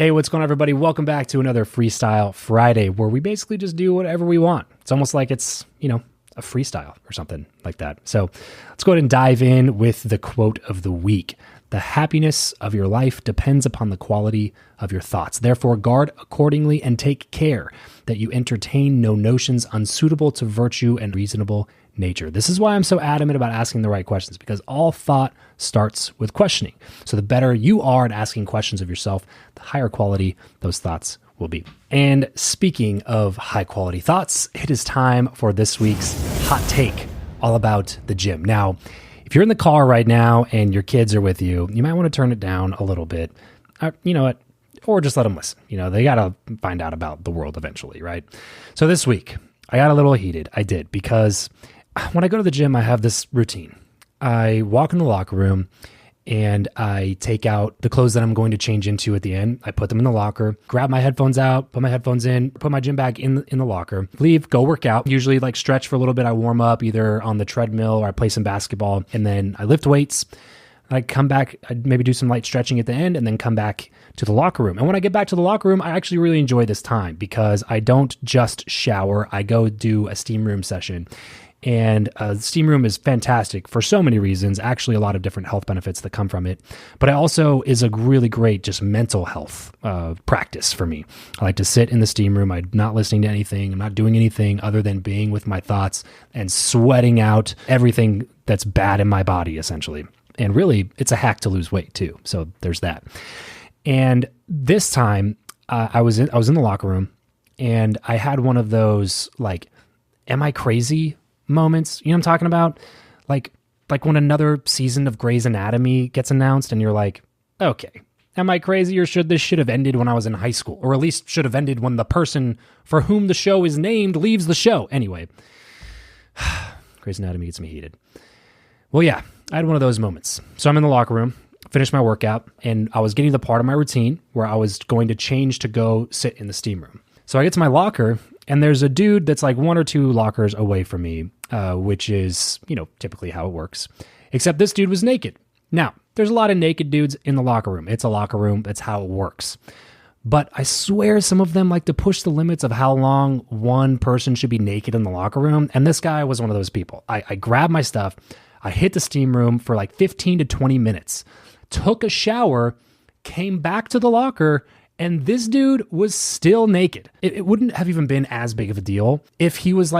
Hey, what's going on, everybody? Welcome back to another Freestyle Friday, where we basically just do whatever we want. It's almost like it's, a freestyle or something like that. So let's go ahead and dive in with the quote of the week. The happiness of your life depends upon the quality of your thoughts. Therefore, guard accordingly and take care that you entertain no notions unsuitable to virtue and reasonable nature. This is why I'm so adamant about asking the right questions, because all thought starts with questioning. So the better you are at asking questions of yourself, the higher quality those thoughts will be. And speaking of high quality thoughts, it is time for this week's hot take, all about the gym. Now, if you're in the car right now and your kids are with you, you might want to turn it down a little bit. Or just let them listen. They got to find out about the world eventually, right? So this week, I got a little heated. I did, because when I go to the gym, I have this routine. I walk in the locker room and I take out the clothes that I'm going to change into at the end. I put them in the locker, grab my headphones out, put my headphones in, put my gym bag in the locker, leave, go work out. Usually stretch for a little bit. I warm up either on the treadmill or I play some basketball, and then I lift weights. I come back, I'd maybe do some light stretching at the end, and then come back to the locker room. And when I get back to the locker room, I actually really enjoy this time because I don't just shower. I go do a steam room session. And the steam room is fantastic for so many reasons, actually a lot of different health benefits that come from it. But it also is a really great just mental health practice for me. I like to sit in the steam room. I'm not listening to anything. I'm not doing anything other than being with my thoughts and sweating out everything that's bad in my body, essentially. And really, it's a hack to lose weight too. So there's that. And this time, I was in the locker room, and I had one of those am I crazy moments? You know what I'm talking about? Like when another season of Grey's Anatomy gets announced, and you're like, okay, am I crazy, or should have ended when I was in high school, or at least should have ended when the person for whom the show is named leaves the show? Anyway, Grey's Anatomy gets me heated. Well, yeah, I had one of those moments. So I'm in the locker room, finished my workout, and I was getting to the part of my routine where I was going to change to go sit in the steam room. So I get to my locker, and there's a dude that's like one or two lockers away from me, which is, typically how it works. Except this dude was naked. Now, there's a lot of naked dudes in the locker room. It's a locker room. That's how it works. But I swear some of them like to push the limits of how long one person should be naked in the locker room. And this guy was one of those people. I grabbed my stuff. I hit the steam room for 15 to 20 minutes, took a shower, came back to the locker, and this dude was still naked. It wouldn't have even been as big of a deal if he was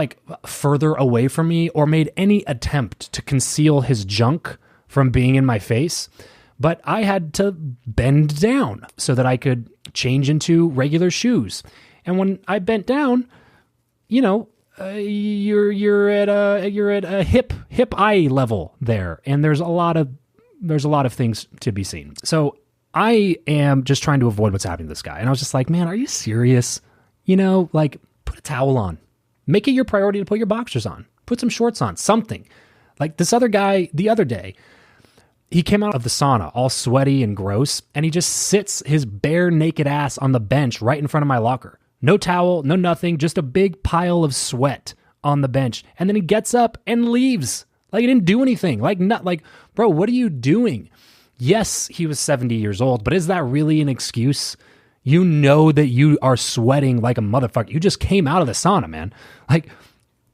further away from me or made any attempt to conceal his junk from being in my face. But I had to bend down so that I could change into regular shoes. And when I bent down, you're at a hip eye level there, and there's a lot of things to be seen. So I am just trying to avoid what's happening to this guy. And I was just like, man, are you serious? Put a towel on. Make it your priority to put your boxers on. Put some shorts on, something. This other guy the other day, he came out of the sauna all sweaty and gross, and he just sits his bare naked ass on the bench right in front of my locker. No towel, no nothing, just a big pile of sweat on the bench. And then he gets up and leaves. He didn't do anything. Bro, what are you doing? Yes, he was 70 years old, but is that really an excuse? You know that you are sweating like a motherfucker. You just came out of the sauna, man.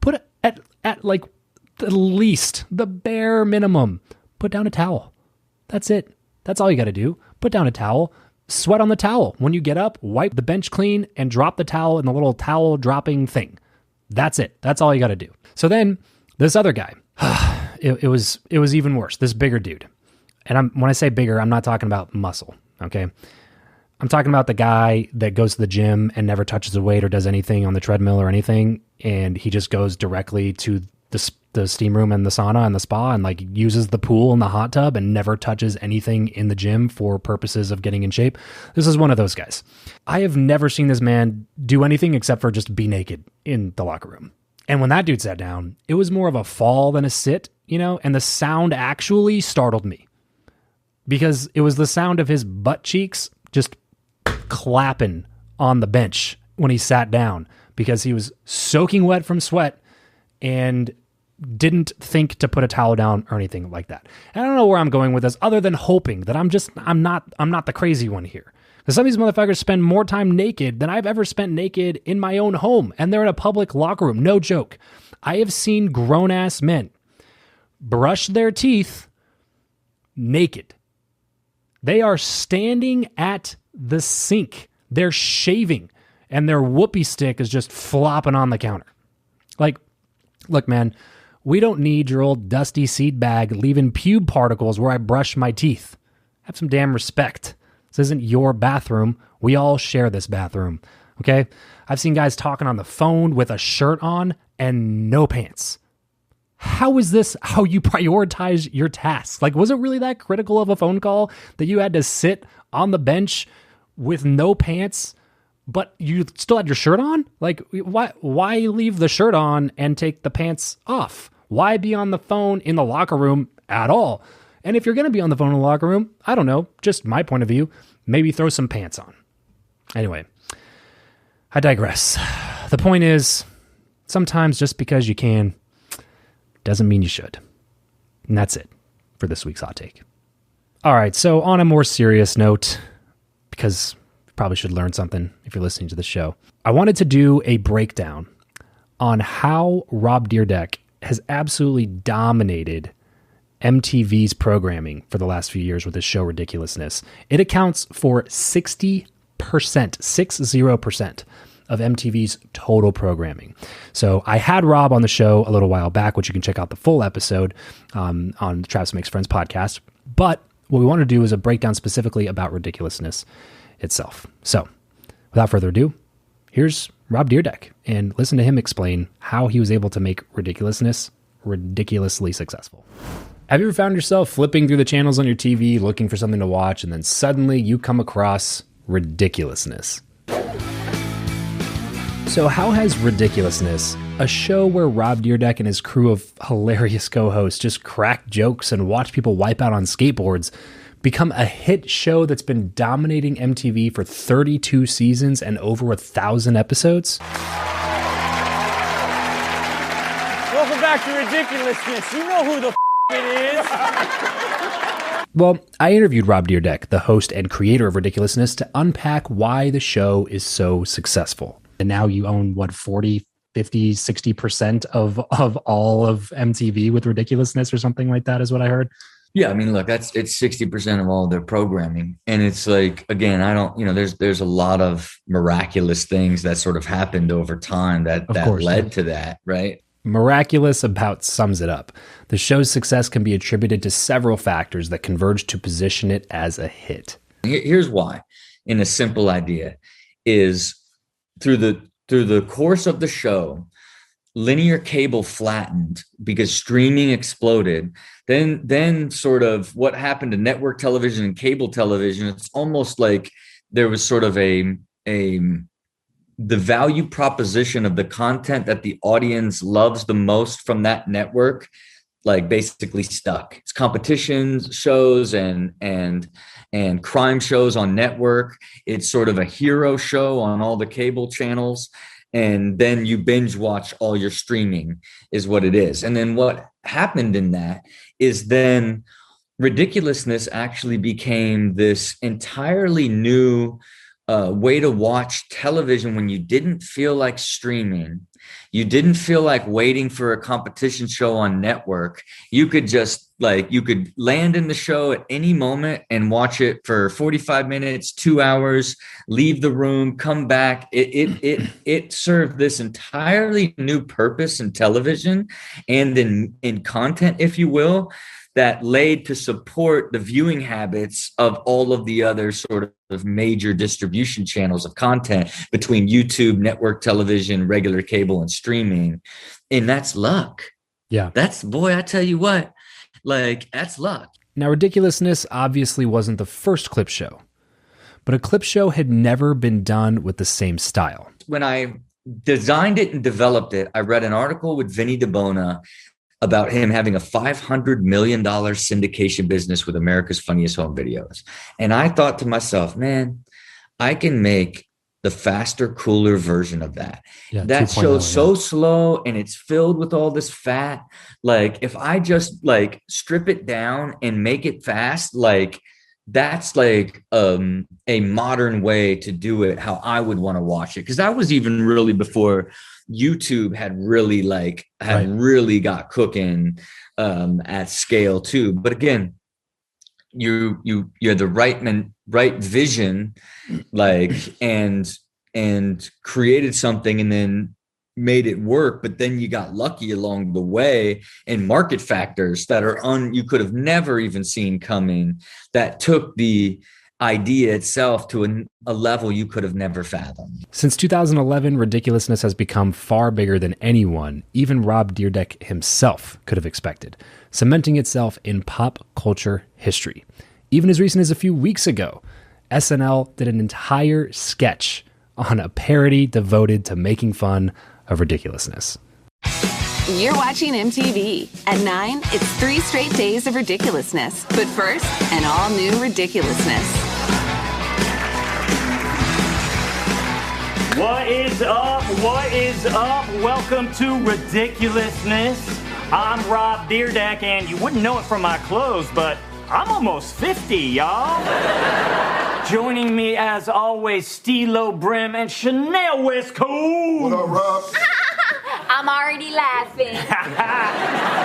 Put at the least, the bare minimum, put down a towel. That's it. That's all you got to do. Put down a towel, sweat on the towel. When you get up, wipe the bench clean and drop the towel in the little towel dropping thing. That's it. That's all you got to do. So then this other guy, it was even worse. This bigger dude. And when I say bigger, I'm not talking about muscle, okay? I'm talking about the guy that goes to the gym and never touches a weight or does anything on the treadmill or anything, and he just goes directly to the steam room and the sauna and the spa and uses the pool and the hot tub and never touches anything in the gym for purposes of getting in shape. This is one of those guys. I have never seen this man do anything except for just be naked in the locker room. And when that dude sat down, it was more of a fall than a sit, and the sound actually startled me. Because it was the sound of his butt cheeks just clapping on the bench when he sat down, because he was soaking wet from sweat and didn't think to put a towel down or anything like that. And I don't know where I'm going with this other than hoping that I'm not the crazy one here. Some of these motherfuckers spend more time naked than I've ever spent naked in my own home, and they're in a public locker room. No joke. I have seen grown-ass men brush their teeth naked. They are standing at the sink. They're shaving, and their whoopee stick is just flopping on the counter. Like, look, man, we don't need your old dusty seed bag leaving pube particles where I brush my teeth. Have some damn respect. This isn't your bathroom. We all share this bathroom, okay? I've seen guys talking on the phone with a shirt on and no pants. How is this how you prioritize your tasks? Like, was it really that critical of a phone call that you had to sit on the bench with no pants, but you still had your shirt on? Like, why leave the shirt on and take the pants off? Why be on the phone in the locker room at all? And if you're going to be on the phone in the locker room, I don't know, just my point of view, maybe throw some pants on. Anyway, I digress. The point is, sometimes just because you can doesn't mean you should. And that's it for this week's hot take. All right, so on a more serious note, because you probably should learn something if you're listening to the show, I wanted to do a breakdown on how Rob Dyrdek has absolutely dominated MTV's programming for the last few years with his show Ridiculousness. It accounts for 60% of MTV's total programming. So I had Rob on the show a little while back, which you can check out the full episode on the Travis Makes Friends podcast. But what we want to do is a breakdown specifically about Ridiculousness itself. So without further ado, here's Rob Dyrdek, and listen to him explain how he was able to make Ridiculousness ridiculously successful. Have you ever found yourself flipping through the channels on your TV looking for something to watch, and then suddenly you come across Ridiculousness? So how has Ridiculousness, a show where Rob Dyrdek and his crew of hilarious co-hosts just crack jokes and watch people wipe out on skateboards, become a hit show that's been dominating MTV for 32 seasons and over 1,000 episodes? Welcome back to Ridiculousness. You know who the it is. Well, I interviewed Rob Dyrdek, the host and creator of Ridiculousness, to unpack why the show is so successful. And now you own, 40, 50, 60% of all of MTV with Ridiculousness or something like that is what I heard. Yeah, I mean, look, it's 60% of all their programming. And it's like, again, there's a lot of miraculous things that sort of happened over time that led to that, right? Miraculous about sums it up. The show's success can be attributed to several factors that converge to position it as a hit. Here's why, in a simple idea, is through the course of the show, linear cable flattened because streaming exploded. Then sort of what happened to network television and cable television, it's almost like there was sort of the value proposition of the content that the audience loves the most from that network, like basically stuck. It's competitions shows and crime shows on network. It's sort of a hero show on all the cable channels. And then you binge watch all your streaming is what it is. And then what happened in that is then Ridiculousness actually became this entirely new way to watch television when you didn't feel like streaming. You didn't feel like waiting for a competition show on network. You could just you could land in the show at any moment and watch it for 45 minutes, 2 hours, leave the room, come back. It served this entirely new purpose in television and in content, if you will, that laid to support the viewing habits of all of the other sort of major distribution channels of content between YouTube, network television, regular cable, and streaming. And that's luck. Yeah. I tell you what, that's luck. Now, Ridiculousness obviously wasn't the first clip show, but a clip show had never been done with the same style. When I designed it and developed it, I read an article with Vinny DeBona about him having a $500 million syndication business with America's Funniest Home Videos. And I thought to myself, man, I can make the faster, cooler version of that. Yeah, that show's so slow and it's filled with all this fat. Like if I just strip it down and make it fast, that's like a modern way to do it, how I would want to watch it. Because that was even really before YouTube had really really got cooking at scale too. But again, you're the right vision, like, and created something and then made it work. But then you got lucky along the way, and market factors that are you could have never even seen coming, that took the idea itself to a level you could have never fathomed. Since 2011, Ridiculousness has become far bigger than anyone, even Rob Dyrdek himself, could have expected, cementing itself in pop culture history. Even as recent as a few weeks ago, SNL did an entire sketch on a parody devoted to making fun of ridiculousness. You're watching MTV. At 9, it's 3 straight days of ridiculousness. But first, an all-new Ridiculousness. What is up? What is up? Welcome to Ridiculousness. I'm Rob Dyrdek, and you wouldn't know it from my clothes, but I'm almost 50, y'all. Joining me, as always, Stilo Brim and Chanel West Coast. What up, Rob? I'm already laughing.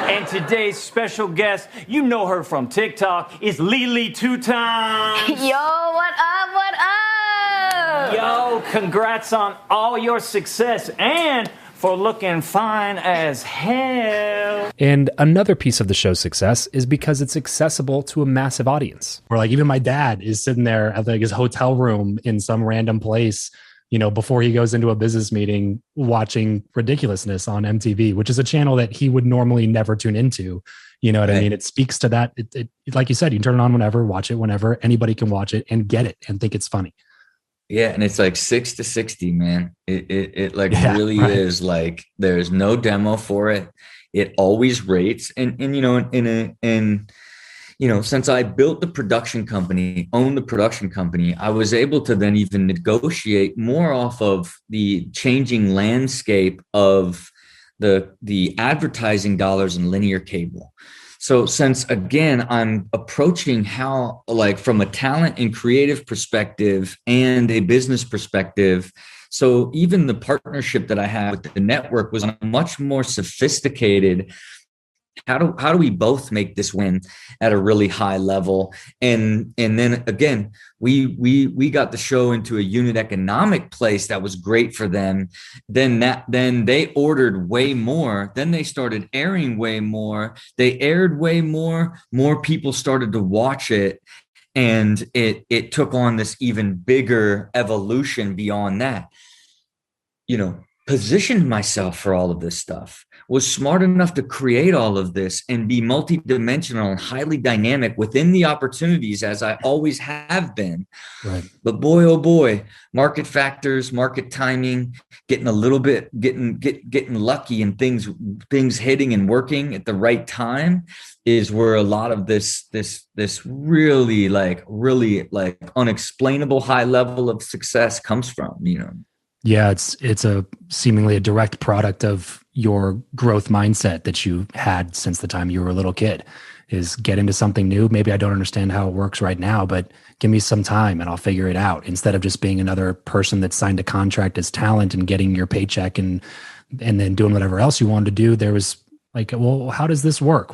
And today's special guest, you know her from TikTok, is Lily Two Times. Yo, what up, what up? Yo, congrats on all your success and for looking fine as hell. And another piece of the show's success is because it's accessible to a massive audience. Or like even my dad is sitting there at like his hotel room in some random place, you know, before he goes into a business meeting, watching Ridiculousness on MTV, which is a channel that he would normally never tune into. You know what I mean? It speaks to that. It, like you said, you can turn it on whenever, watch it whenever. Anybody can watch it and get it and think it's funny. Yeah, and it's like 6 to 60, man. It really is like there's no demo for it. It always rates, and you know, since I built the production company, owned the production company, I was able to then even negotiate more off of the changing landscape of the advertising dollars in linear cable. So since, again, I'm approaching how, like, from a talent and creative perspective and a business perspective, so even the partnership that I have with the network was on a much more sophisticated, how do we both make this win at a really high level? And then again, we got the show into a unit economic place that was great for them. Then they ordered way more. Then they started airing way more. They aired way more. More people started to watch it. And it took on this even bigger evolution beyond that. You know, positioned myself for all of this stuff, was smart enough to create all of this and be multidimensional and highly dynamic within the opportunities, as I always have been. Right. But boy, oh boy, market factors, market timing, getting lucky and things hitting and working at the right time is where a lot of this really unexplainable high level of success comes from, you know. Yeah, it's a seemingly a direct product of your growth mindset that you had since the time you were a little kid, is get into something new. Maybe I don't understand how it works right now, but give me some time and I'll figure it out, instead of just being another person that signed a contract as talent and getting your paycheck and then doing whatever else you wanted to do. There was like, well, how does this work?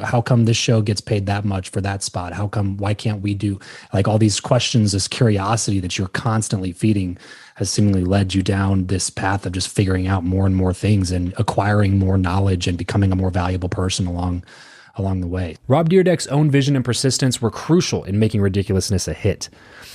How come this show gets paid that much for that spot? Why can't we do, like, all these questions, this curiosity that you're constantly feeding has seemingly led you down this path of just figuring out more and more things and acquiring more knowledge and becoming a more valuable person along the way. Rob Dyrdek's own vision and persistence were crucial in making Ridiculousness a hit.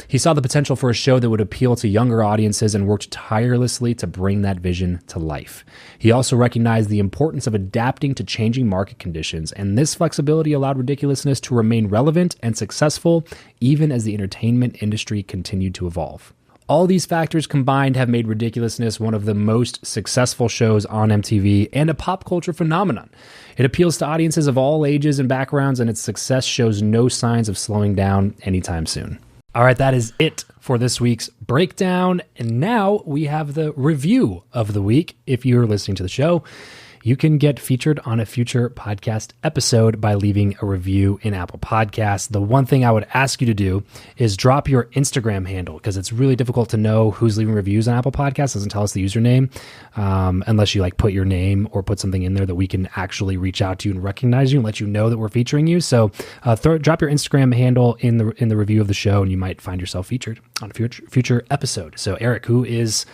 He saw the potential for a show that would appeal to younger audiences and worked tirelessly to bring that vision to life. He also recognized the importance of adapting to changing market conditions, and this flexibility allowed Ridiculousness to remain relevant and successful even as the entertainment industry continued to evolve. All these factors combined have made Ridiculousness one of the most successful shows on MTV and a pop culture phenomenon. It appeals to audiences of all ages and backgrounds, and its success shows no signs of slowing down anytime soon. All right, that is it for this week's breakdown. And now we have the review of the week. If you're listening to the show, you can get featured on a future podcast episode by leaving a review in Apple Podcasts. The one thing I would ask you to do is drop your Instagram handle, because it's really difficult to know who's leaving reviews on Apple Podcasts. It doesn't tell us the username unless you like put your name or put something in there that we can actually reach out to you and recognize you and let you know that we're featuring you. So drop your Instagram handle in the review of the show, and you might find yourself featured on a future episode. So Eric, who is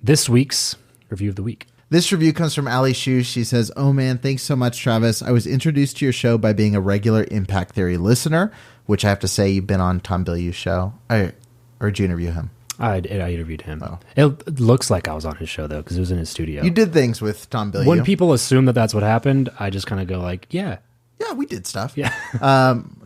this week's review of the week? This review comes from Ali Shu. She says, "Oh man, thanks so much, Travis. I was introduced to your show by being a regular Impact Theory listener," which I have to say, you've been on Tom Bilyeu's show. Or did you interview him? I interviewed him. Oh. It looks like I was on his show, though, because it was in his studio. You did things with Tom Bilyeu. When people assume that that's what happened, I just kind of go like, yeah, we did stuff. Yeah.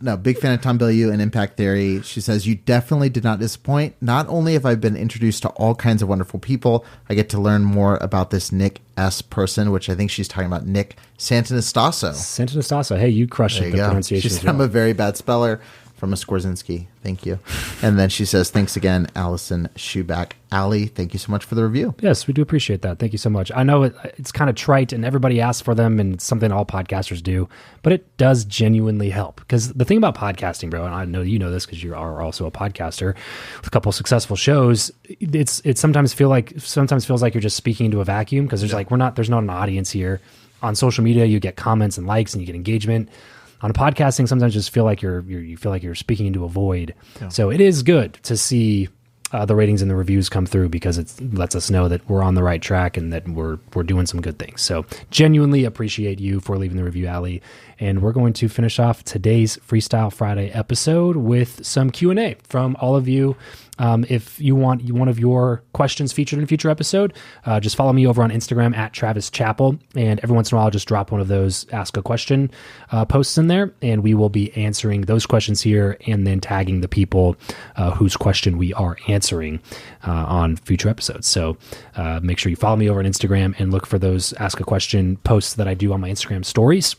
No, big fan of Tom Bilyeu and Impact Theory. She says, "You definitely did not disappoint. Not only have I been introduced to all kinds of wonderful people, I get to learn more about this Nick S. person," which I think she's talking about Nick Santanastasso. Santanastasso. Hey, you crushed There it. you The go. pronunciation. She said, "I'm a very bad speller." From a Skorzynski. Thank you. And then she says, "Thanks again, Allison Schuback." Allie, thank you so much for the review. Yes, we do appreciate that. Thank you so much. I know it's kind of trite and everybody asks for them, and it's something all podcasters do, but it does genuinely help. Because the thing about podcasting, bro, and I know you know this because you are also a podcaster with a couple of successful shows, it sometimes feels like you're just speaking into a vacuum, because there's there's not an audience here. On social media, you get comments and likes and you get engagement. On podcasting, sometimes you just feel like you feel like you're speaking into a void. Yeah. So it is good to see the ratings and the reviews come through, because it lets us know that we're on the right track and that we're doing some good things. So genuinely appreciate you for leaving the review, Allie. And we're going to finish off today's Freestyle Friday episode with some Q&A from all of you. If you want one of your questions featured in a future episode, just follow me over on Instagram at Travis Chappell. And every once in a while, I'll just drop one of those Ask a Question posts in there. And we will be answering those questions here and then tagging the people whose question we are answering on future episodes. So make sure you follow me over on Instagram and look for those Ask a Question posts that I do on my Instagram stories.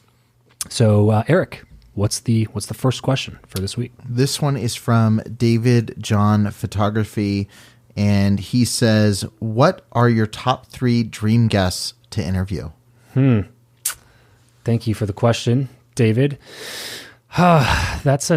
So Eric, what's the first question for this week? This one is from David John Photography, and he says, "What are your top 3 dream guests to interview?" Thank you for the question, David. That's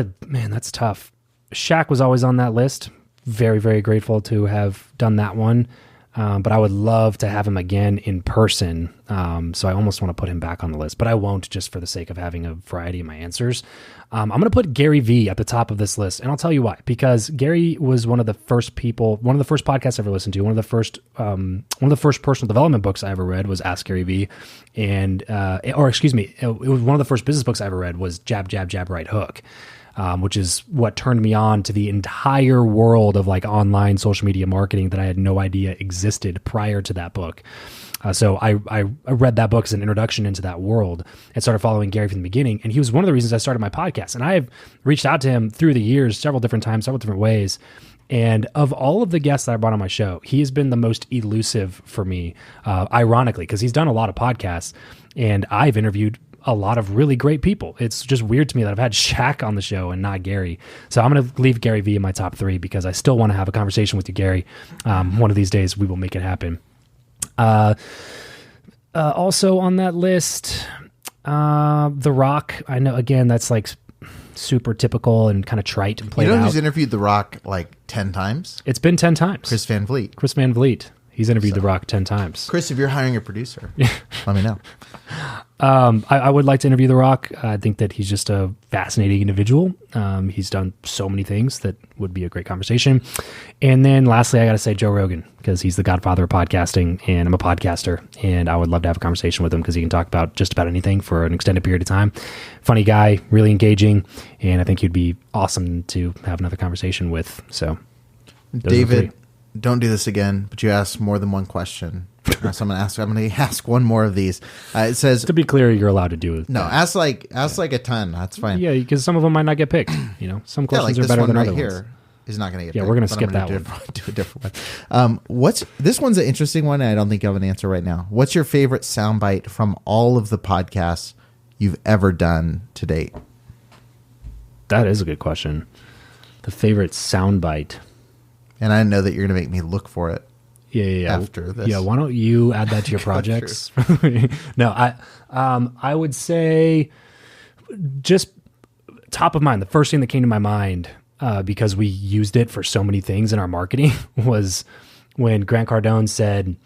tough. Shaq was always on that list. Very, very grateful to have done that one. But I would love to have him again in person. So I almost want to put him back on the list, but I won't, just for the sake of having a variety of my answers. I'm going to put Gary Vee at the top of this list, and I'll tell you why. Because Gary was one of the first podcasts I ever listened to. One of the first personal development books I ever read was Ask Gary Vee, it was one of the first business books I ever read was Jab, Jab, Jab, Right Hook. Which is what turned me on to the entire world of like online social media marketing that I had no idea existed prior to that book. So I read that book as an introduction into that world and started following Gary from the beginning. And he was one of the reasons I started my podcast. And I have reached out to him through the years, several different times, several different ways. And of all of the guests that I brought on my show, he has been the most elusive for me, ironically, because he's done a lot of podcasts and I've interviewed a lot of really great people. It's just weird to me that I've had Shaq on the show and not Gary. So I'm going to leave Gary Vee in my top 3 because I still want to have a conversation with you, Gary. One of these days we will make it happen. Also on that list, The Rock. I know, again, that's like super typical and kind of trite and played out. You know who's interviewed The Rock like 10 times? It's been 10 times. Chris Van Vliet. He's interviewed The Rock 10 times. Chris, if you're hiring a producer, let me know. I would like to interview The Rock. I think that he's just a fascinating individual. He's done so many things that would be a great conversation. And then lastly, I got to say Joe Rogan, because he's the godfather of podcasting and I'm a podcaster. And I would love to have a conversation with him because he can talk about just about anything for an extended period of time. Funny guy, really engaging. And I think he'd be awesome to have another conversation with. So, David, don't do this again, but you asked more than one question. So I'm going to ask one more of these. It says, to be clear, you're allowed to do it. No, ask like a ton. That's fine. Yeah, because some of them might not get picked. Some questions are better than other ones. Is not going to get picked. Yeah, we're going to skip that one. Do a different one. This one's an interesting one, and I don't think you have an answer right now. What's your favorite soundbite from all of the podcasts you've ever done to date? That is a good question. The favorite soundbite. And I know that you're going to make me look for it. Yeah. After this. Yeah. Why don't you add that to your projects? No, I would say just top of mind, the first thing that came to my mind, because we used it for so many things in our marketing, was when Grant Cardone said,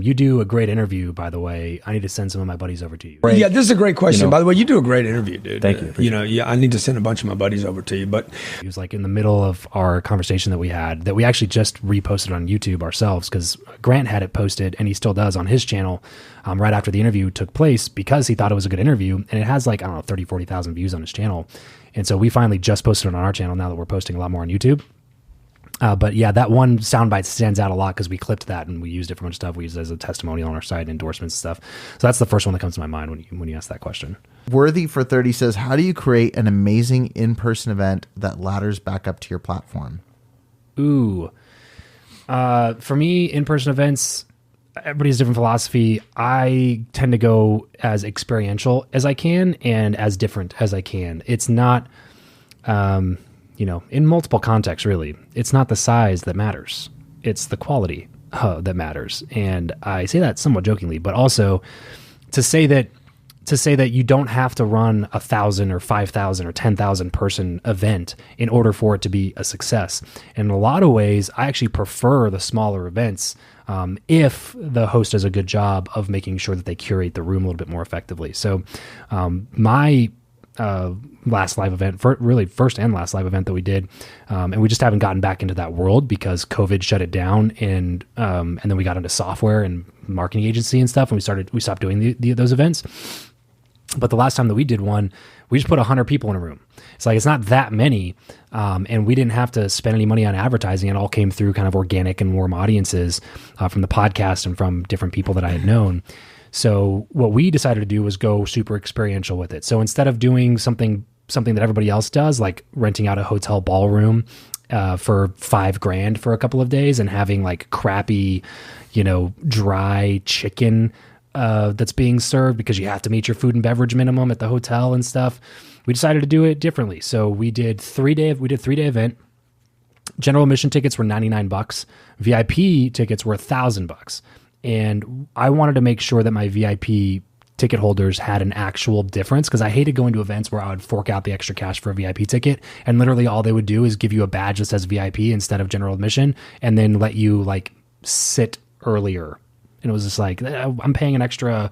you do a great interview, by the way. I need to send some of my buddies over to you. Right. Yeah, this is a great question. By the way, you do a great interview, dude. Thank you. I need to send a bunch of my buddies over to you. But he was like in the middle of our conversation that we had, that we actually just reposted on YouTube ourselves, because Grant had it posted, and he still does, on his channel right after the interview took place, because he thought it was a good interview. And it has like, I don't know, 30, 40,000 views on his channel. And so we finally just posted it on our channel now that we're posting a lot more on YouTube. But yeah, that one soundbite stands out a lot because we clipped that and we used it for a bunch of stuff. We used it as a testimonial on our site, endorsements and stuff. So that's the first one that comes to my mind when you ask that question. Worthy for 30 says, how do you create an amazing in-person event that ladders back up to your platform? Ooh. For me, in-person events, everybody has different philosophy. I tend to go as experiential as I can and as different as I can. It's not... in multiple contexts, really, it's not the size that matters. It's the quality that matters. And I say that somewhat jokingly, but also to say that you don't have to run 1,000 or 5,000 or 10,000 person event in order for it to be a success. And in a lot of ways, I actually prefer the smaller events if the host does a good job of making sure that they curate the room a little bit more effectively. So my last live event, first and last live event that we did, and we just haven't gotten back into that world because COVID shut it down, and then we got into software and marketing agency and stuff, and we stopped doing those events. But the last time that we did one, we just put 100 people in a room. It's like, it's not that many, and we didn't have to spend any money on advertising. It all came through kind of organic and warm audiences from the podcast and from different people that I had known. So what we decided to do was go super experiential with it. So instead of doing something that everybody else does, like renting out a hotel ballroom for $5,000 for a couple of days and having like crappy, dry chicken that's being served because you have to meet your food and beverage minimum at the hotel and stuff, we decided to do it differently. So we did 3-day event. General admission tickets were $99. VIP tickets were $1,000. And I wanted to make sure that my VIP ticket holders had an actual difference, because I hated going to events where I would fork out the extra cash for a VIP ticket, and literally all they would do is give you a badge that says VIP instead of general admission, and then let you like sit earlier. And it was just like, I'm paying an extra,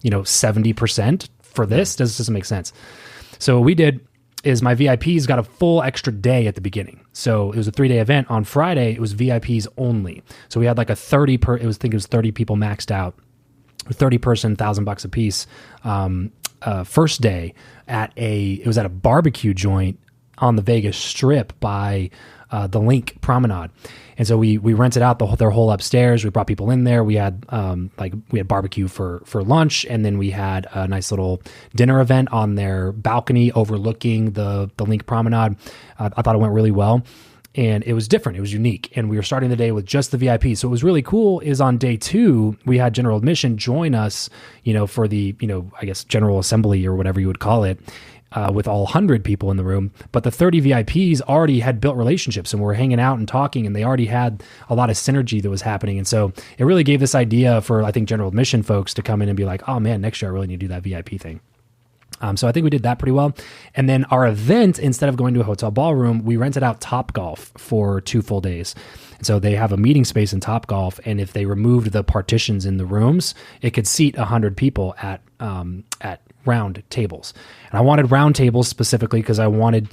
70% for this. This doesn't make sense. So what we did is my VIPs got a full extra day at the beginning. So it was a 3-day event. On Friday, it was VIPs only. So we had like a 30 people maxed out, 30 person, $1,000 a piece. First day it was at a barbecue joint on the Vegas Strip by the Link Promenade. And so we rented out their whole upstairs. We brought people in there. We had we had barbecue for lunch, and then we had a nice little dinner event on their balcony overlooking the Link Promenade. I thought it went really well, and it was different. It was unique, and we were starting the day with just the VIP. So what was really cool is on day 2 we had general admission join us, for the I guess general assembly or whatever you would call it. With all 100 people in the room, but the 30 VIPs already had built relationships and were hanging out and talking, and they already had a lot of synergy that was happening. And so it really gave this idea for, I think, general admission folks to come in and be like, oh man, next year I really need to do that VIP thing. So I think we did that pretty well. And then our event, instead of going to a hotel ballroom, we rented out Topgolf for 2 full days. And so they have a meeting space in Topgolf, and if they removed the partitions in the rooms, it could seat 100 people at round tables. And I wanted round tables specifically because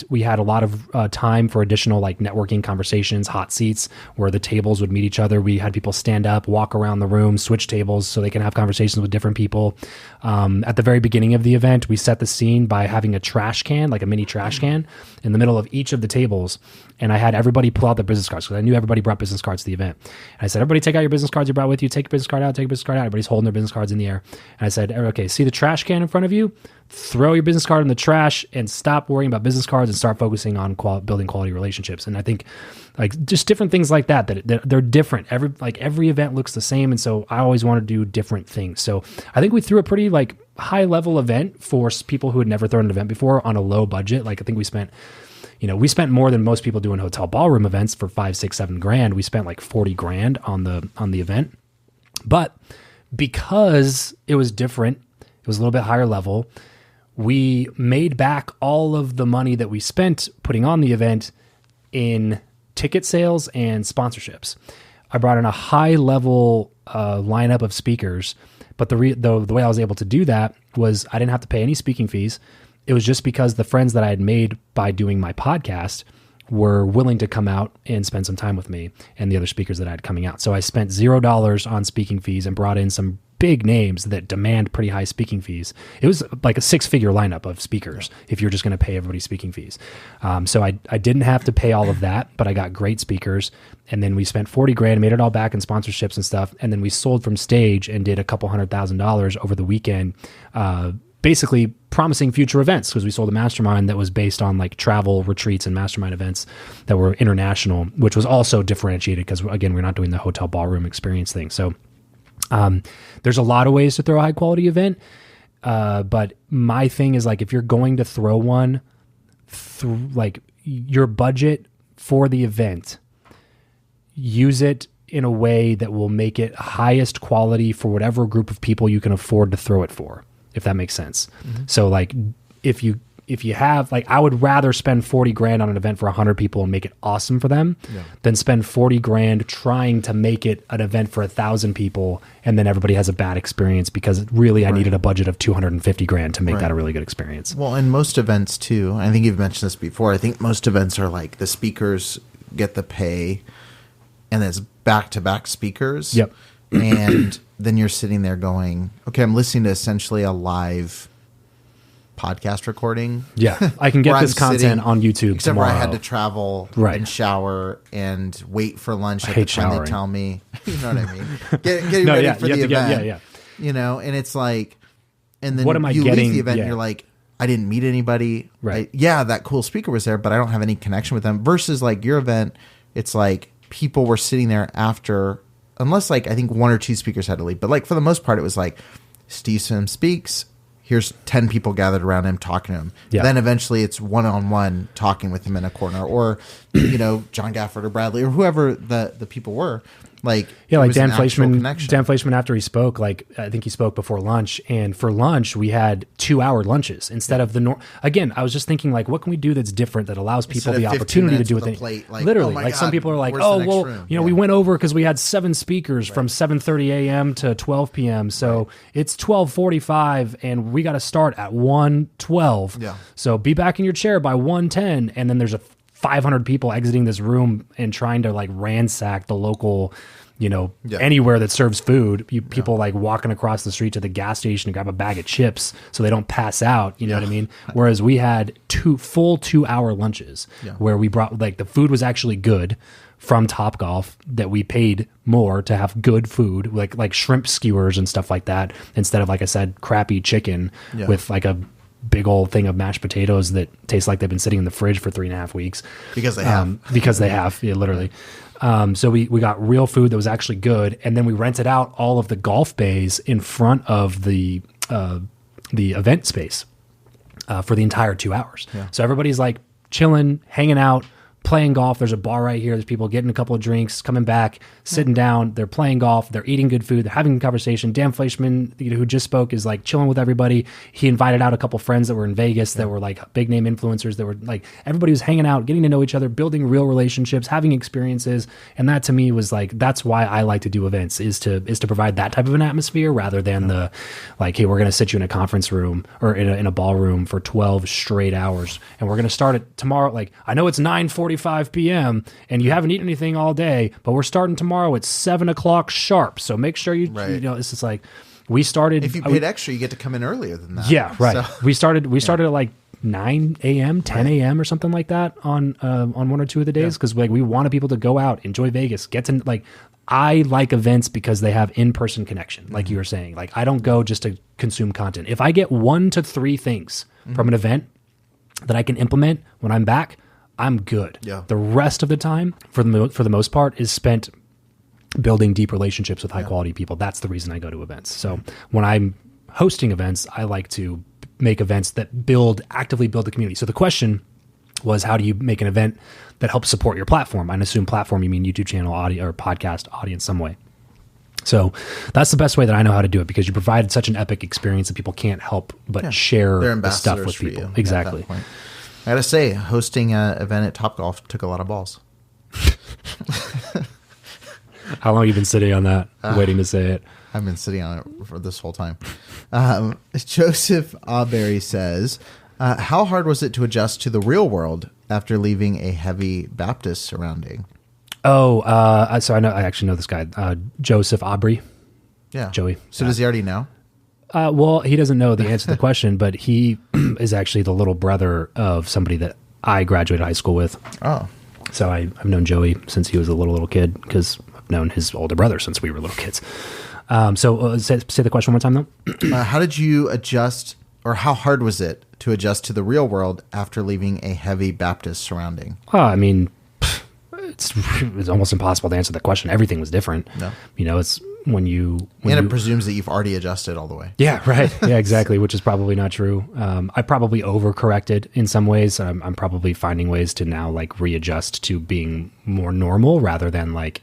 we had a lot of time for additional like networking conversations, hot seats where the tables would meet each other. We had people stand up, walk around the room, switch tables so they can have conversations with different people. At the very beginning of the event, we set the scene by having a trash can, like a mini trash can, in the middle of each of the tables. And I had everybody pull out their business cards because I knew everybody brought business cards to the event. And I said, everybody take out your business cards you brought with you. Take your business card out, take your business card out. Everybody's holding their business cards in the air. And I said, okay, see the trash can in front of you? Throw your business card in the trash and stop worrying about business cards and start focusing on building quality relationships. And I think like just different things like that they're different. Every event looks the same. And so I always want to do different things. So I think we threw a pretty like high level event for people who had never thrown an event before on a low budget. Like I think we spent, we spent more than most people doing hotel ballroom events for 5, 6, 7 grand. We spent like 40 grand on the event. But because it was different, it was a little bit higher level, we made back all of the money that we spent putting on the event in ticket sales and sponsorships. I brought in a high level lineup of speakers, but the way I was able to do that was I didn't have to pay any speaking fees. It was just because the friends that I had made by doing my podcast were willing to come out and spend some time with me and the other speakers that I had coming out. So I spent $0 on speaking fees and brought in some big names that demand pretty high speaking fees. It was like a 6-figure lineup of speakers if you're just going to pay everybody speaking fees. So I didn't have to pay all of that, but I got great speakers. And then we spent 40 grand, made it all back in sponsorships and stuff. And then we sold from stage and did a couple $100,000 over the weekend, basically promising future events, because we sold a mastermind that was based on like travel retreats and mastermind events that were international, which was also differentiated because, again, we're not doing the hotel ballroom experience thing. So there's a lot of ways to throw a high quality event. But my thing is, like, if you're going to throw one, like, your budget for the event, use it in a way that will make it highest quality for whatever group of people you can afford to throw it for, if that makes sense. Mm-hmm. So like if you have, like, I would rather spend 40 grand on an event for 100 people and make it awesome for them than spend 40 grand trying to make it an event for 1,000 people and then everybody has a bad experience because really I needed a budget of 250 grand to make that a really good experience. Well, and most events too, I think you've mentioned this before, I think most events are like the speakers get the pay and it's back-to-back speakers. Yep. And then you're sitting there going, okay, I'm listening to essentially a live podcast recording. Yeah, I can get this content on YouTube except tomorrow. where I had to travel and shower and wait for lunch at the time they tell me. You know what I mean? Getting ready for the event. You know, and it's like, and then what am I you getting? leave the event and you're like, I didn't meet anybody. Right. That cool speaker was there, but I don't have any connection with them. Versus like your event, it's like people were sitting there after, unless like I think 1 or 2 speakers had to leave. But like for the most part, it was like Steve Sims speaks. Here's 10 people gathered around him talking to him. Yeah. Then eventually it's one-on-one talking with him in a corner, or, you know, John Gafford or Bradley or whoever the people were. Like, like Dan Fleischman, after he spoke, like, I think he spoke before lunch, and for lunch we had 2-hour lunches instead of the again, I was just thinking, like, what can we do that's different that allows people the opportunity to do it? Like, literally, like, some people are like, oh, well, you know, we went over because we had 7 speakers from 7:30 a.m. to 12 p.m. So it's 12:45 and we got to start at 1:12. Yeah. So be back in your chair by 1:10, and then there's 500 people exiting this room and trying to like ransack the local, you know, anywhere that serves food. People like walking across the street to the gas station to grab a bag of chips so they don't pass out. You know what I mean? Whereas we had 2 full 2-hour lunches where we brought, like, the food was actually good from Topgolf, that we paid more to have good food, like shrimp skewers and stuff like that, instead of, like I said, crappy chicken with like a big old thing of mashed potatoes that taste like they've been sitting in the fridge for 3.5 weeks. Because they have. Literally. So we got real food that was actually good, and then we rented out all of the golf bays in front of the event space for the entire 2 hours. Yeah. So everybody's like chilling, hanging out, playing golf. There's a bar right here. There's people getting a couple of drinks, coming back, sitting down. They're playing golf. They're eating good food. They're having a conversation. Dan Fleischman, who just spoke, is like chilling with everybody. He invited out a couple friends that were in Vegas that were like big name influencers that were like, everybody was hanging out, getting to know each other, building real relationships, having experiences. And that to me was like, that's why I like to do events, is to provide that type of an atmosphere rather than the like, hey, we're going to sit you in a conference room or in a ballroom for 12 straight hours. And we're going to start it tomorrow. Like, I know it's 9:45 p.m. and you haven't eaten anything all day, but we're starting tomorrow at 7:00 sharp. So make sure you know, it's just like, we started. If you paid extra, you get to come in earlier than that. Yeah, right. So. We started at like 9 a.m., 10 a.m. or something like that on 1 or 2 of the days, because like we wanted people to go out, enjoy Vegas, get to like. I like events because they have in-person connection, like you were saying. Like, I don't go just to consume content. If I get 1 to 3 things from an event that I can implement when I'm back, I'm good. Yeah. The rest of the time, for the most part, is spent building deep relationships with high quality people. That's the reason I go to events. So when I'm hosting events, I like to make events that actively build the community. So the question was how do you make an event that helps support your platform? I assume platform, you mean YouTube channel audio or podcast audience some way. So that's the best way that I know how to do it, because you provide such an epic experience that people can't help but share the stuff with people. Exactly. I gotta say, hosting an event at Topgolf took a lot of balls. How long have you been sitting on that, waiting to say it? I've been sitting on it for this whole time. Joseph Auberry says, how hard was it to adjust to the real world after leaving a heavy Baptist surrounding? Oh, so I actually know this guy, Joseph Aubrey. Yeah. Joey. So does he already know? Well, he doesn't know the answer to the question, but he is actually the little brother of somebody that I graduated high school with. Oh. So I've known Joey since he was a little kid, because I've known his older brother since we were little kids. Say the question one more time, though. How did you adjust, or how hard was it to adjust to the real world after leaving a heavy Baptist surrounding? I mean, it's almost impossible to answer that question. Everything was different. No. It's when it presumes that you've already adjusted all the way. Yeah, right. Yeah, exactly, which is probably not true. I probably overcorrected in some ways. I'm probably finding ways to now like readjust to being more normal rather than like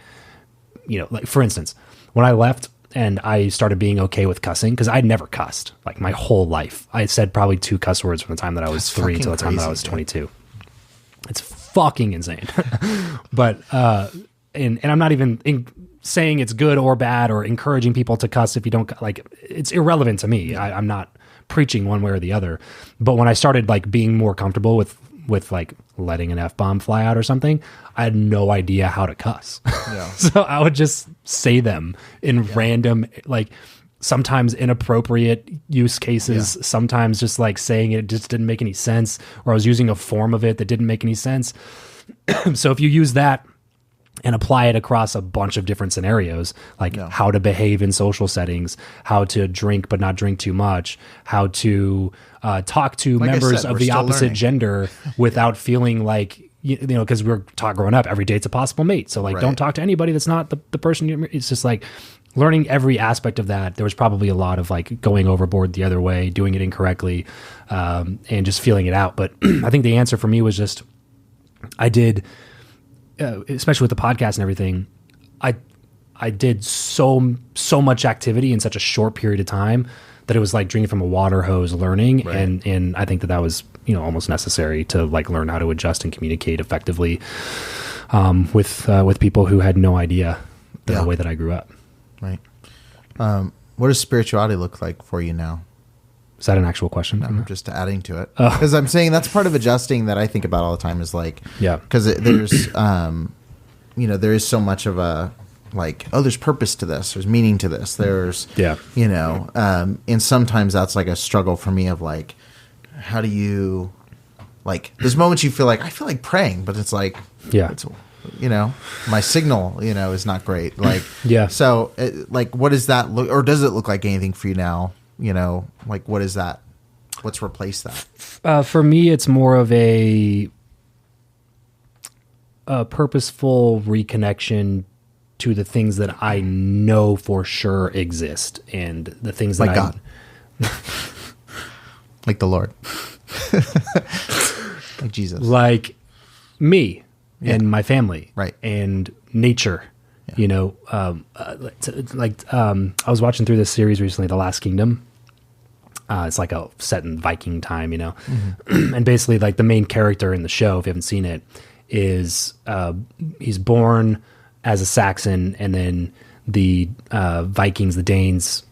for instance, when I left and I started being okay with cussing, because I'd never cussed like my whole life. I said probably 2 cuss words from the time that I was 3 till the time that I was 22. It's fucking insane. But and I'm not even saying it's good or bad or encouraging people to cuss if you don't, like, it's irrelevant to me. I'm not preaching one way or the other. But when I started like being more comfortable with like letting an F-bomb fly out or something, I had no idea how to cuss. Yeah. So I would just say them in random, like sometimes inappropriate use cases, sometimes just like saying it just didn't make any sense, or I was using a form of it that didn't make any sense. So if you use that and apply it across a bunch of different scenarios, like how to behave in social settings, how to drink but not drink too much, how to talk to members of the opposite gender without feeling like, because we're taught growing up, every date's a possible mate. So like, don't talk to anybody that's not the person it's just like learning every aspect of that. There was probably a lot of like going overboard the other way, doing it incorrectly, and just feeling it out. But I think the answer for me was just, I did, especially with the podcast and everything, I did so much activity in such a short period of time that it was like drinking from a water hose learning. Right. And I think that was, almost necessary to like learn how to adjust and communicate effectively with people who had no idea the way that I grew up. Right. What does spirituality look like for you now? Is that an actual question? No, I'm just adding to it. Because I'm saying that's part of adjusting that I think about all the time is like, because there's, there is so much of a, like, oh, there's purpose to this. There's meaning to this. There's, and sometimes that's like a struggle for me of like, how do you, like, there's moments you feel like, I feel like praying, but it's like, it's, my signal, is not great. Like, so like, what does that look, or does it look like anything for you now? Like, what is that? What's replaced that? For me, it's more of a purposeful reconnection to the things that I know for sure exist, and the things that God. Like the Lord. Like Jesus. Like me and my family. Right. And nature. Yeah. I was watching through this series recently, The Last Kingdom. It's like a set in Viking time, mm-hmm. And basically like the main character in the show, if you haven't seen it, is he's born as a Saxon, and then the Vikings, the Danes,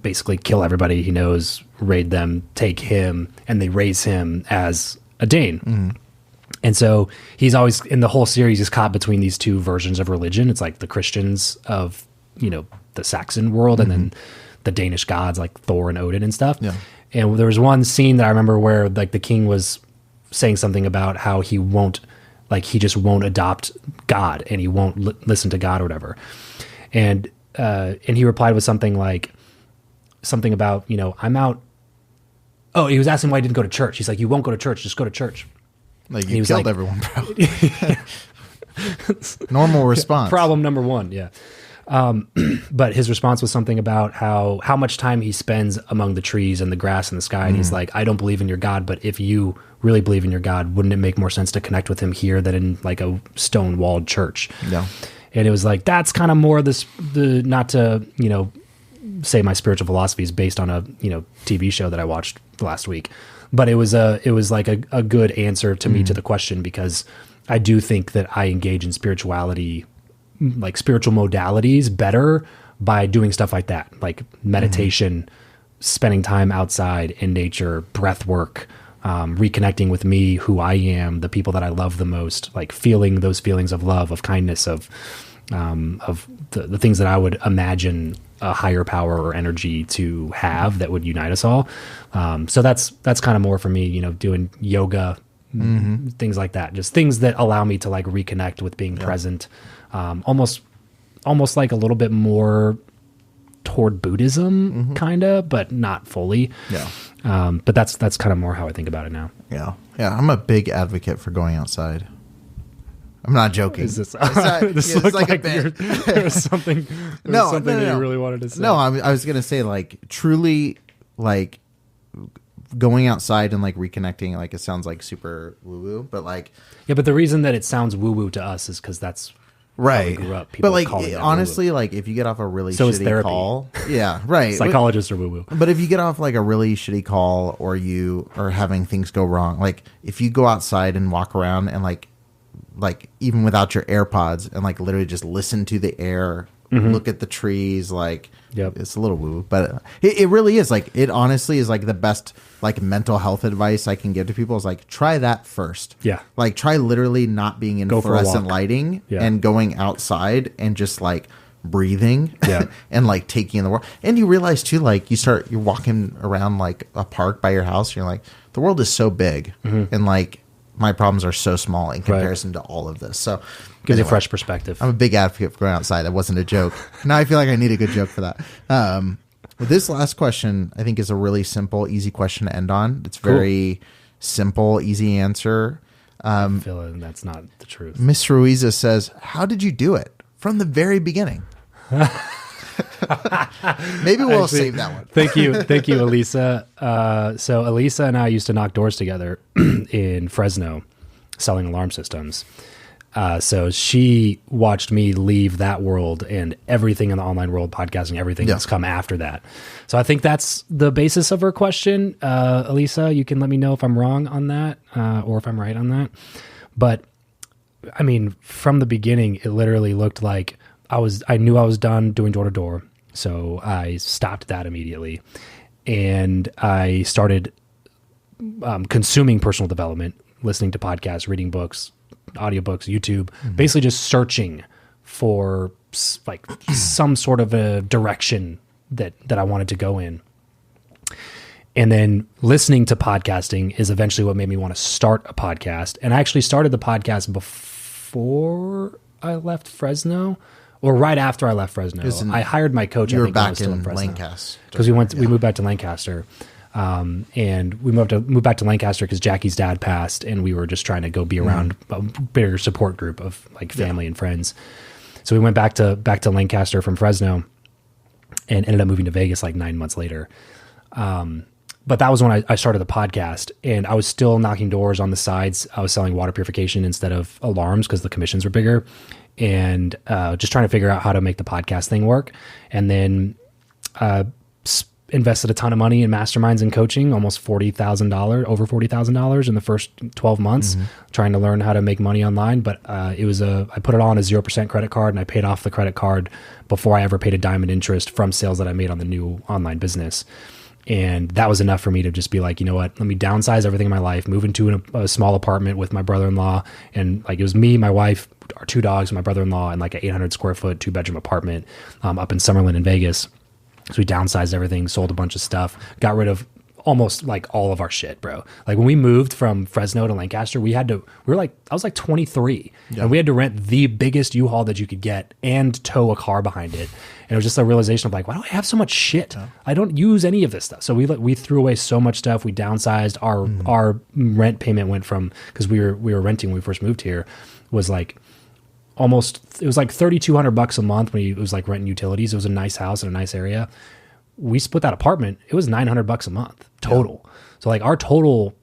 basically kill everybody he knows, raid them, take him, and they raise him as a Dane. Mm-hmm. And so he's always, in the whole series, is caught between these two versions of religion. It's like the Christians of, the Saxon world, mm-hmm. and then the Danish gods like Thor and Odin and stuff. Yeah. And there was one scene that I remember where like the king was saying something about how he just won't adopt God, and he won't listen to God or whatever. And he replied with something about, I'm out. Oh, he was asking why he didn't go to church. He's like, you won't go to church, just go to church. Like, you killed everyone, bro. Normal response. Problem number one, yeah. But his response was something about how much time he spends among the trees and the grass and the sky. And he's like, I don't believe in your God, but if you really believe in your God, wouldn't it make more sense to connect with him here than in like a stone walled church? Yeah. And it was like, that's kind of more not to, say my spiritual philosophy is based on a, TV show that I watched last week, but it was like a good answer to me to the question, because I do think that I engage in spirituality, like spiritual modalities, better by doing stuff like that, like meditation, spending time outside in nature, breath work, reconnecting with me, who I am, the people that I love the most, like feeling those feelings of love, of kindness, of the things that I would imagine a higher power or energy to have that would unite us all. So that's kind of more for me, doing yoga, things like that, just things that allow me to like reconnect with being present, almost like a little bit more toward Buddhism, kind of, but not fully. Yeah. But that's kind of more how I think about it now. Yeah. Yeah. I'm a big advocate for going outside. I'm not joking. Is this, this looks like a bit. There's something no, that you really wanted to say. No, I was going to say, like, truly, like, going outside and, like, reconnecting, like, it sounds, like, super woo-woo, but, like... Yeah, but the reason that it sounds woo-woo to us is because that's right. how we grew up. People but, like, honestly, woo-woo. like, if you get off a really so shitty call... Yeah, right. Psychologists are woo-woo. But if you get off, like, a really shitty call, or you are having things go wrong, like, if you go outside and walk around and, like even without your AirPods and like literally just listen to the air, look at the trees, like it's a little woo, but it really is, like, it honestly is like the best like mental health advice I can give to people is like, try that first. Yeah. Like try literally not being in fluorescent lighting and going outside and just like breathing and like taking in the world. And you realize too, like you're walking around like a park by your house. And you're like, the world is so big and like, my problems are so small in comparison to all of this. So gives you a fresh perspective. I'm a big advocate for going outside. That wasn't a joke. Now I feel like I need a good joke for that. This last question, I think, is a really simple, easy question to end on. It's very simple, easy answer. I feel like that's not the truth. Miss Ruiza says, how did you do it from the very beginning? Maybe we'll save that one. Thank you, Elisa. So Elisa and I used to knock doors together in Fresno, selling alarm systems. So she watched me leave that world and everything in the online world, podcasting, everything that's come after that. So I think that's the basis of her question. Elisa, you can let me know if I'm wrong on that or if I'm right on that. But I mean, from the beginning, it literally looked like I knew I was done doing door to door. So I stopped that immediately and I started consuming personal development, listening to podcasts, reading books, audiobooks, YouTube, basically just searching for like some sort of a direction that I wanted to go in. And then listening to podcasting is eventually what made me want to start a podcast. And I actually started the podcast before I left Fresno. Or right after I left Fresno. I hired my coach. You were I think, back in Lancaster. Because we moved back to Lancaster. And we moved back to Lancaster because Jackie's dad passed, and we were just trying to go be around a bigger support group of like family and friends. So we went back to Lancaster from Fresno and ended up moving to Vegas like 9 months later. But that was when I started the podcast, and I was still knocking doors on the sides. I was selling water purification instead of alarms because the commissions were bigger. And just trying to figure out how to make the podcast thing work. And then invested a ton of money in masterminds and coaching, almost $40,000, over $40,000 in the first 12 months, trying to learn how to make money online. But I put it on a 0% credit card, and I paid off the credit card before I ever paid a dime in interest from sales that I made on the new online business. And that was enough for me to just be like, you know what, let me downsize everything in my life, move into a small apartment with my brother-in-law. And like, it was me, my wife, our 2 dogs, my brother-in-law, and like an 800 square foot 2-bedroom apartment up in Summerlin in Vegas. So we downsized everything, sold a bunch of stuff, got rid of almost like all of our shit, bro. Like when we moved from Fresno to Lancaster, I was like 23 and we had to rent the biggest U-Haul that you could get and tow a car behind it. And it was just a realization of like, why do I have so much shit? I don't use any of this stuff. So we threw away so much stuff. We downsized. Our rent payment went from, because we were renting when we first moved here, was like it was like $3,200 a month when it was like renting utilities. It was a nice house in a nice area. We split that apartment. It was $900 a month total. Yeah. So like our total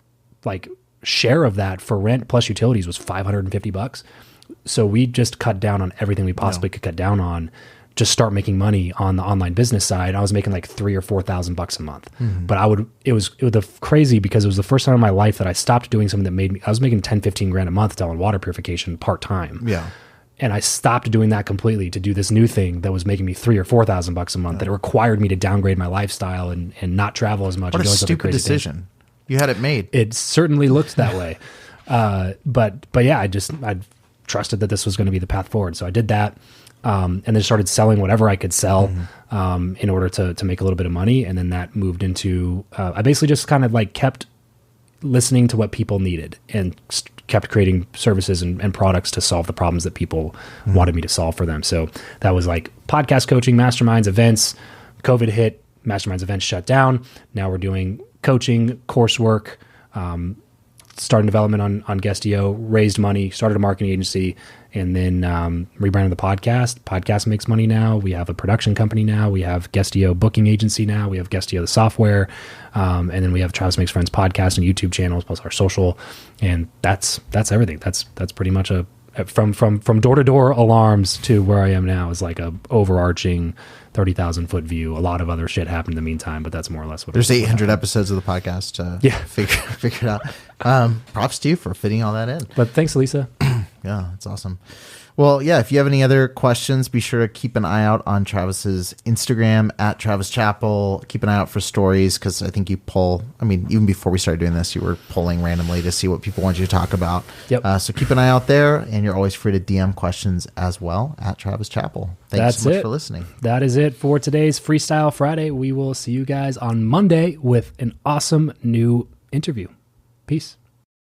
like share of that for rent plus utilities was $550. So we just cut down on everything we possibly could cut down on, just start making money on the online business side. I was making like $3,000 or $4,000 a month. But it was crazy because it was the first time in my life that I stopped doing something that made me, I was making 10, 15 grand a month selling water purification part-time. Yeah. And I stopped doing that completely to do this new thing that was making me $3,000 or $4,000 a month that required me to downgrade my lifestyle and not travel as much. What a stupid decision. Things. You had it made. It certainly looked that way. But yeah, I trusted that this was going to be the path forward. So I did that. And then started selling whatever I could sell in order to make a little bit of money. And then that moved into, I basically just kind of like kept listening to what people needed and kept creating services and products to solve the problems that people wanted me to solve for them. So that was like podcast coaching, masterminds, events. COVID hit, masterminds, events shut down. Now we're doing coaching, coursework, starting development on Guestio, raised money, started a marketing agency, and then rebranded the podcast. Podcast makes money now. We have a production company now. We have Guestio booking agency now. We have Guestio the software. And then we have Travis Makes Friends podcast and YouTube channels plus our social. And that's everything. That's pretty much from door to door alarms to where I am now is like a overarching 30,000 foot view. A lot of other shit happened in the meantime, but that's more or less what there's 800 episodes of the podcast to figure it out. Props to you for fitting all that in. But thanks, Lisa. Yeah, that's awesome. Well, yeah, if you have any other questions, be sure to keep an eye out on Travis's Instagram at Travis Chappell. Keep an eye out for stories because I think you pull, even before we started doing this, you were pulling randomly to see what people want you to talk about. Yep. So keep an eye out there, and you're always free to DM questions as well at Travis Chappell. Thanks so much for listening. That is it for today's Freestyle Friday. We will see you guys on Monday with an awesome new interview. Peace.